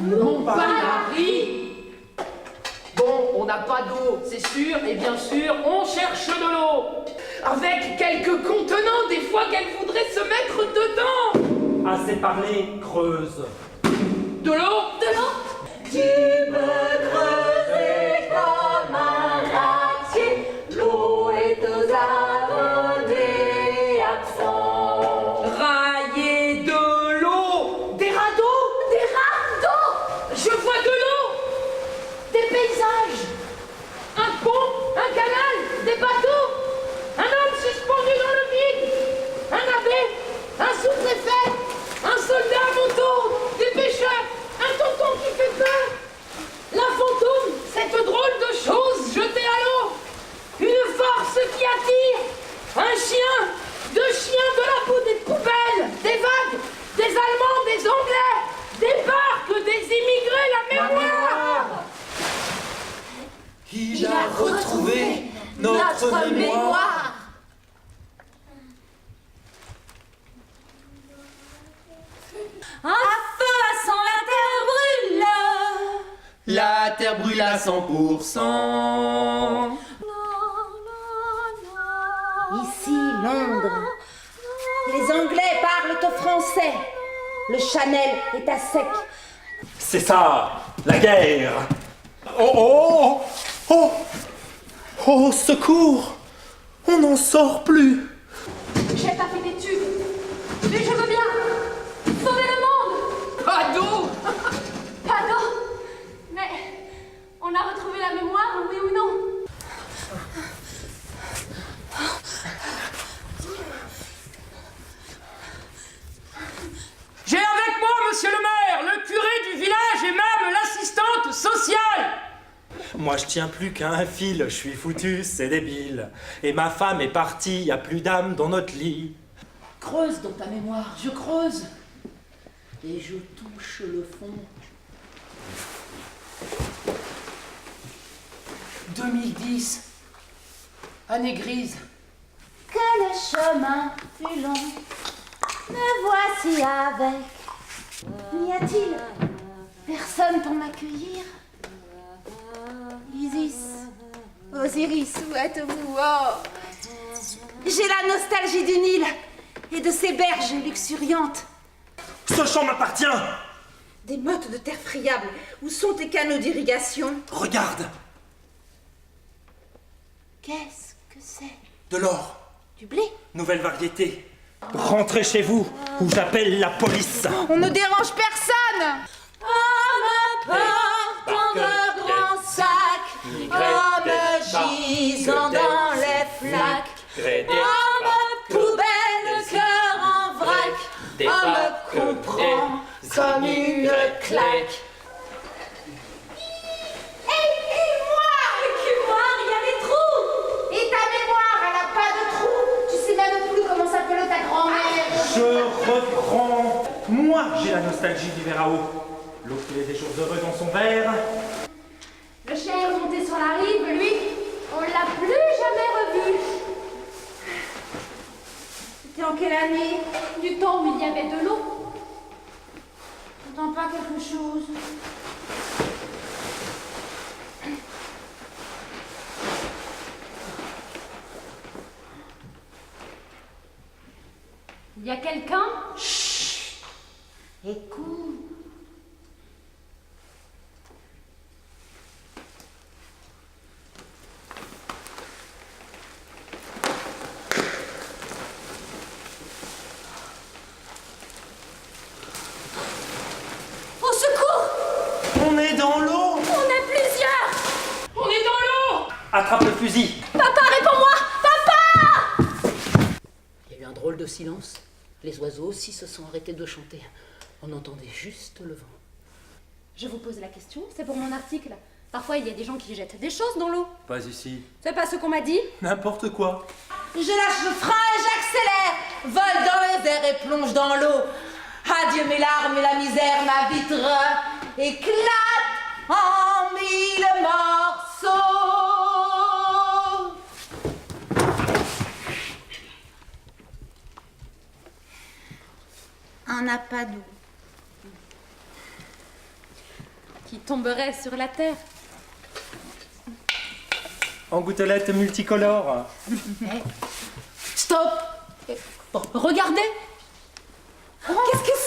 Montpallari. Bon, on n'a pas d'eau, c'est sûr, et bien sûr, on cherche de l'eau. Avec quelques contenants, des fois qu'elle voudrait se mettre dedans. Assez parlé, creuse. De l'eau. De l'eau. Tu peux creuser comme un ratier, l'eau est aux abonnés absents. Railler de l'eau. Des radeaux. Des radeaux. Je vois de l'eau. Des paysages. Un pont, un canal, des bateaux. Un homme suspendu dans le vide. Un abbé, un sous-préfet, un soldat à moto, des pêcheurs, un tonton qui fait peur. La fantôme, cette drôle de chose jetée à l'eau. Une force qui attire. Un chien, deux chiens, de la boue, des poubelles, des vagues, des Allemands, des Anglais, des barques, des immigrés, la mémoire. Il a retrouvé notre mémoire. Un feu à sang, la terre brûle. La terre brûle à 100%. Ici, Londres. Les Anglais parlent au français. Le Chanel est à sec. C'est ça, la guerre. Oh, oh, oh, oh, secours. On n'en sort plus. J'ai tapé des tubes. Mais je veux bien sauver le monde. Pas d'eau. Pas d'eau. Mais on a retrouvé la mémoire, oui ou non? J'ai avec moi, monsieur le maire, le curé du village et même l'assistante sociale. Moi, je tiens plus qu'à un fil. Je suis foutu, c'est débile. Et ma femme est partie, y a plus d'âme dans notre lit. Creuse dans ta mémoire, je creuse. Et je touche le fond. 2010. Année grise. Que le chemin fut long, me voici avec. N'y a-t-il personne pour m'accueillir? Isis, Osiris, où êtes-vous? Oh, j'ai la nostalgie du Nil et de ses berges luxuriantes. Ce champ m'appartient. Des mottes de terre friable, où sont tes canaux d'irrigation? Regarde, Qu'est-ce que c'est? de l'or. Du blé? Nouvelle variété. Rentrez chez vous, ou j'appelle la police. On ne dérange personne! Hommes portant de grands sacs, hommes gisant dans les flaques, hommes poubelle, cœur en vrac, hommes comprend comme une claque. Et moi, il y a des trous! Et ta mémoire, elle a pas de trous! Tu sais même plus comment s'appelle ta grand-mère! Je reprends. Moi, j'ai la nostalgie du verre à eau. L'eau qui met des choses heureuses dans son verre. Le chien est remonté sur la rive, lui, on l'a plus jamais revu. C'était en quelle année? Du temps où il y avait de l'eau. T'entends pas quelque chose? Il y a quelqu'un? Écoute. Au secours! On est dans l'eau. On est plusieurs! On est dans l'eau. Attrape le fusil. Papa, réponds-moi! Papa! Il y a eu un drôle de silence. Les oiseaux aussi se sont arrêtés de chanter. On entendait juste le vent. Je vous pose la question, c'est pour mon article. Parfois, il y a des gens qui jettent des choses dans l'eau. Pas ici. C'est pas ce qu'on m'a dit? N'importe quoi. Je lâche le frein et j'accélère, vole dans les airs et plonge dans l'eau. Adieu mes larmes et la misère, ma vitre éclate en mille morceaux. Un appât d'eau. qui tomberait sur la terre. En gouttelettes multicolores. Stop! Regardez! Qu'est-ce que